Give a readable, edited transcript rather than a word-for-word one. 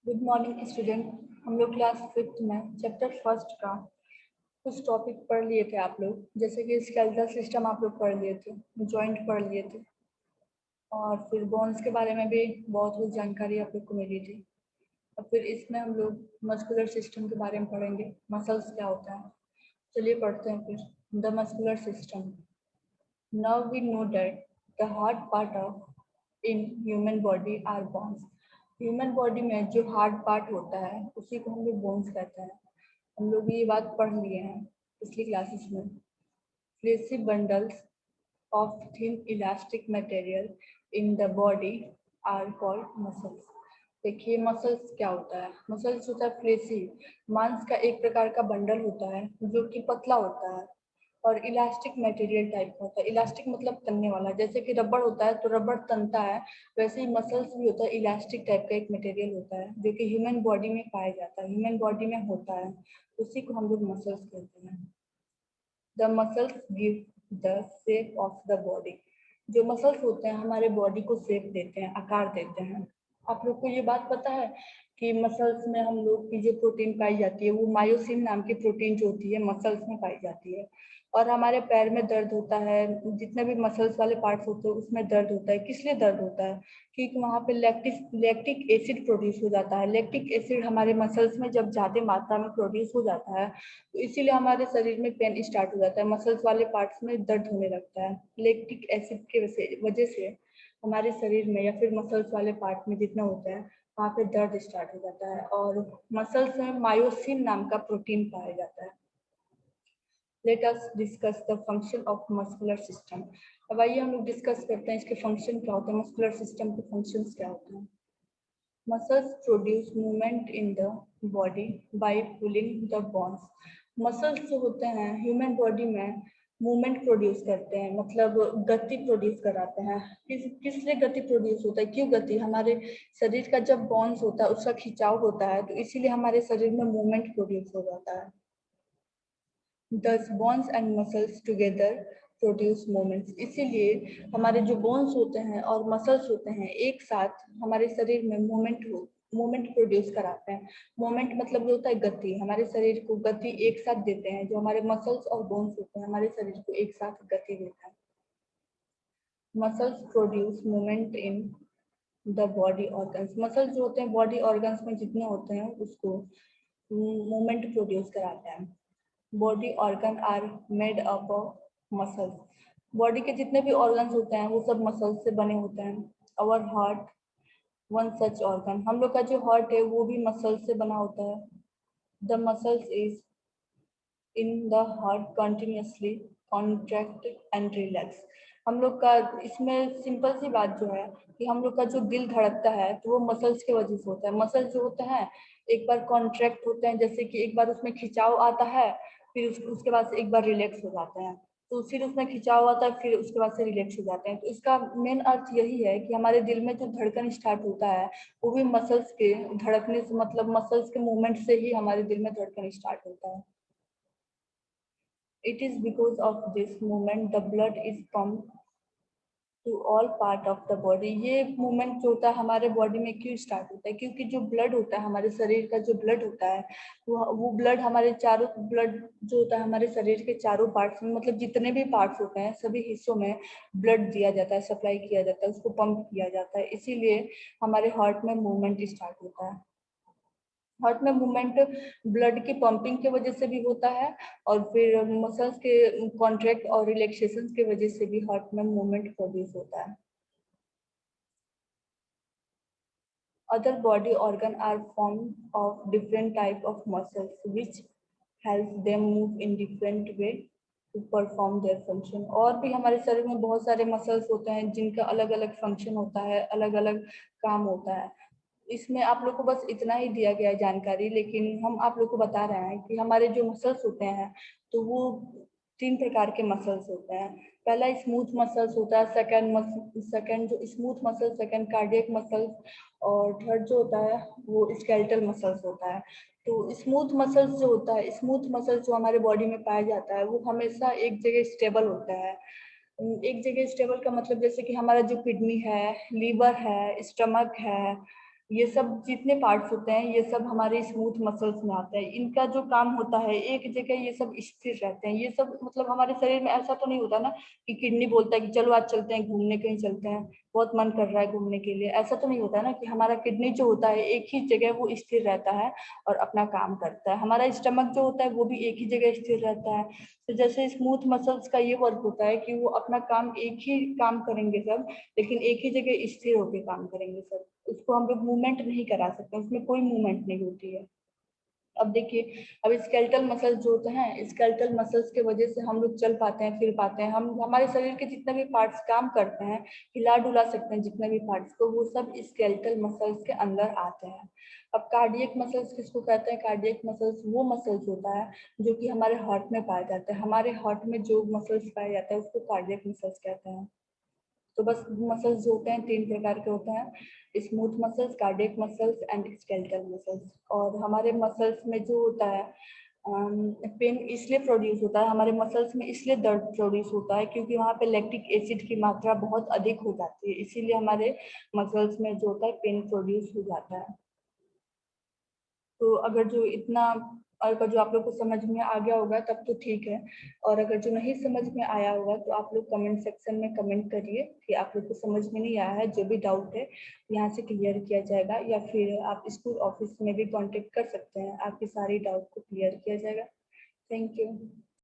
Good morning student. हम लोग class 5th में चैप्टर फर्स्ट का कुछ टॉपिक पढ़ लिए थे आप लोग, जैसे कि स्केलेटल सिस्टम आप लोग पढ़ लिए थे, जॉइंट पढ़ लिए थे और फिर बोन्स के बारे में भी बहुत कुछ जानकारी आप लोग को मिली थी। और फिर इसमें हम लोग मस्कुलर सिस्टम के बारे में पढ़ेंगे, मसल्स क्या होता है। चलिए पढ़ते हैं फिर। The muscular system. Now we know that the hard part of in human body are bones. Human body में जो हार्ड पार्ट होता है उसी को हम लोग बोन्स कहते हैं। हम लोग ये बात पढ़ लिए हैं पिछली क्लासेस में। Fleshy bundles of thin elastic material in the body are called muscles. देखिए मसल्स क्या होता है। मसल्स होता है फ्लेसी, मांस का एक प्रकार का बंडल होता है जो कि पतला होता है और इलास्टिक मटेरियल टाइप का होता है। इलास्टिक मतलब तनने वाला, जैसे कि रबड़ होता है तो रबड़ तनता है, वैसे ही मसल्स भी होता है, इलास्टिक टाइप का एक मटेरियल होता है जो कि ह्यूमन बॉडी में पाया जाता है, ह्यूमन बॉडी में होता है, उसी को हम लोग मसल्स कहते हैं। The muscles give the shape of the body. जो मसल्स होते हैं हमारे बॉडी को शेप देते हैं, आकार देते हैं। आप लोग को ये बात पता है कि मसल्स में हम लोग की जो प्रोटीन पाई जाती है वो मायोसिन नाम की प्रोटीन जो होती है मसल्स में पाई जाती है। और हमारे पैर में दर्द होता है, जितने भी मसल्स वाले पार्ट्स होते हैं उसमें दर्द होता है। किस लिए दर्द होता है? क्योंकि वहाँ पे लैक्टिक एसिड प्रोड्यूस हो जाता है। लैक्टिक एसिड हमारे मसल्स में जब ज्यादा मात्रा में प्रोड्यूस हो जाता है तो इसीलिए हमारे शरीर में पेन स्टार्ट हो जाता है, मसल्स वाले पार्ट्स में दर्द होने लगता है। लैक्टिक एसिड के वजह से हमारे शरीर में या फिर मसल्स वाले पार्ट में जितना होता है वहाँ पे दर्द स्टार्ट हो जाता है और मसल्स में मायोसिन नाम का प्रोटीन पाया जाता है। Let us discuss the function of muscular system. अब आइए हम लोग डिस्कस करते हैं इसके फंक्शन क्या होते हैं, मस्कुलर सिस्टम के फंक्शंस क्या होते हैं। Muscles produce movement in the body by pulling the bones. Muscles जो होते हैं ह्यूमन बॉडी में मूवमेंट प्रोड्यूस करते हैं, मतलब गति प्रोड्यूस कराते हैं। किस लिए गति प्रोड्यूस होता है, क्यों गति? हमारे शरीर का जब बॉन्स होता है उसका खिंचाव होता है तो इसीलिए हमारे शरीर में मूवमेंट प्रोड्यूस हो जाता है। Thus bones and muscles together produce movements. इसीलिए हमारे जो बोन्स होते हैं और मसल्स होते हैं एक साथ हमारे शरीर में मूवमेंट प्रोड्यूस कराते हैं। मूवमेंट मतलब जो होता है गति, हमारे शरीर को गति एक साथ देते हैं। जो हमारे मसल्स और बोन्स होते हैं हमारे शरीर को एक साथ गति देते हैं। Muscles produce movement in the body organs. Muscles जो होते हैं बॉडी ऑर्गन्स में जितने होते हैं उसको मूवमेंट प्रोड्यूस कराते हैं। Body organ are made up of muscles. Body के जितने भी ऑर्गन्स होते हैं वो सब मसल्स से बने होते हैं। Our heart one such organ. हम लोग का जो हार्ट है वो भी मसल्स से बना होता है। The muscles is in the heart continuously contract and relax. हम लोग का इसमें सिंपल सी बात जो है कि हम लोग का जो दिल धड़कता है तो वो मसल्स की वजह से होता है। मसल्स जो होते हैं एक बार कॉन्ट्रैक्ट होते हैं, जैसे कि एक बार उसमें खिंचाव आता है, फिर उसके बाद से एक बार रिलैक्स हो जाते हैं, तो फिर उसमें खिंचाव आता है, फिर उसके बाद से रिलैक्स हो जाते हैं। तो इसका मेन अर्थ यही है कि हमारे दिल में जो धड़कन स्टार्ट होता है वो भी मसल्स के धड़कने से, मतलब मसल्स के मूवमेंट से ही हमारे दिल में धड़कन स्टार्ट होता है। It is because of this movement the blood is pumped to all part of the body. ये मूवमेंट जो होता है हमारे बॉडी में क्यों स्टार्ट होता है? क्योंकि जो ब्लड होता है हमारे शरीर का, जो ब्लड होता है वो ब्लड हमारे चारों, ब्लड जो होता है हमारे शरीर के चारों पार्ट्स में, मतलब जितने भी पार्ट्स होते हैं सभी हिस्सों में ब्लड दिया जाता है, सप्लाई किया जाता है, उसको पंप किया जाता है। इसीलिए हमारे हार्ट में मूवमेंट स्टार्ट होता है। हार्ट में मूवमेंट ब्लड की पंपिंग की वजह से भी होता है और फिर मसल्स के कॉन्ट्रैक्ट और रिलैक्सेशन की वजह से भी हार्ट में मूवमेंट प्रोड्यूस होता है। Other body organ are formed of different type of muscles which helps them move in different way to perform their function. और भी हमारे शरीर में बहुत सारे मसल्स होते हैं जिनका अलग अलग फंक्शन होता है, अलग अलग काम होता है। इसमें आप लोग को बस इतना ही दिया गया है जानकारी, लेकिन हम आप लोग को बता रहे हैं कि हमारे जो मसल्स होते हैं तो वो 3 प्रकार के मसल्स होते हैं। पहला स्मूथ मसल्स होता है, सेकंड जो smooth muscle, second cardiac muscles और थर्ड जो होता है वो स्केलेटल मसल्स होता है। तो स्मूथ मसल्स जो होता है, स्मूथ मसल्स जो हमारे बॉडी में पाया जाता है वो हमेशा एक जगह स्टेबल होता है। एक जगह स्टेबल का मतलब जैसे कि हमारा जो किडनी है, लीवर है, स्टमक है, ये सब जितने पार्ट्स होते हैं ये सब हमारे स्मूथ मसल्स में आते हैं। इनका जो काम होता है एक जगह ये सब स्थिर रहते हैं। ये सब मतलब हमारे शरीर में ऐसा तो नहीं होता ना कि किडनी बोलता है कि चलो आज चलते हैं घूमने, कहीं चलते हैं, बहुत मन कर रहा है घूमने के लिए। ऐसा तो नहीं होता ना कि हमारा किडनी जो होता है एक ही जगह वो स्थिर रहता है और अपना काम करता है। हमारा स्टमक जो होता है वो भी एक ही जगह स्थिर रहता है। तो जैसे स्मूथ मसल्स का ये वर्क होता है कि वो अपना काम एक ही काम करेंगे सब, लेकिन एक ही जगह स्थिर होकर काम करेंगे सब। उसको हम लोग मूवमेंट नहीं करा सकते, उसमें कोई मूवमेंट नहीं होती है। अब देखिए, अब स्केलेटल मसल्स जो होते हैं, स्केलेटल मसल्स के वजह से हम लोग चल पाते हैं, फिर पाते हैं। हम हमारे शरीर के जितने भी पार्ट्स काम करते हैं, हिला डुला सकते हैं जितने भी पार्ट्स को, वो सब स्केलेटल मसल्स के अंदर आते हैं। अब कार्डियक मसल्स किसको कहते हैं? कार्डियक मसल्स वो मसल्स होता है जो कि हमारे हार्ट में पाए जाते हैं। हमारे हार्ट में जो मसल्स पाए जाते हैं उसको कार्डियक मसल्स कहते हैं। तो बस मसल्स जो होते हैं 3 प्रकार के होते हैं, smooth muscles, cardiac muscles and skeletal muscles. और हमारे मसल्स में जो होता है पेन इसलिए प्रोड्यूस होता है, हमारे मसल्स में इसलिए दर्द प्रोड्यूस होता है क्योंकि वहाँ पे लैक्टिक एसिड की मात्रा बहुत अधिक हो जाती है, इसीलिए हमारे मसल्स में जो होता है पेन प्रोड्यूस हो जाता है। तो अगर जो इतना अगर जो आप लोग को समझ में आ गया होगा तब तो ठीक है, और अगर जो नहीं समझ में आया होगा तो आप लोग कमेंट सेक्शन में कमेंट करिए कि आप लोग को समझ में नहीं आया है। जो भी डाउट है यहाँ से क्लियर किया जाएगा, या फिर आप स्कूल ऑफिस में भी कांटेक्ट कर सकते हैं, आपकी सारी डाउट को क्लियर किया जाएगा। Thank you.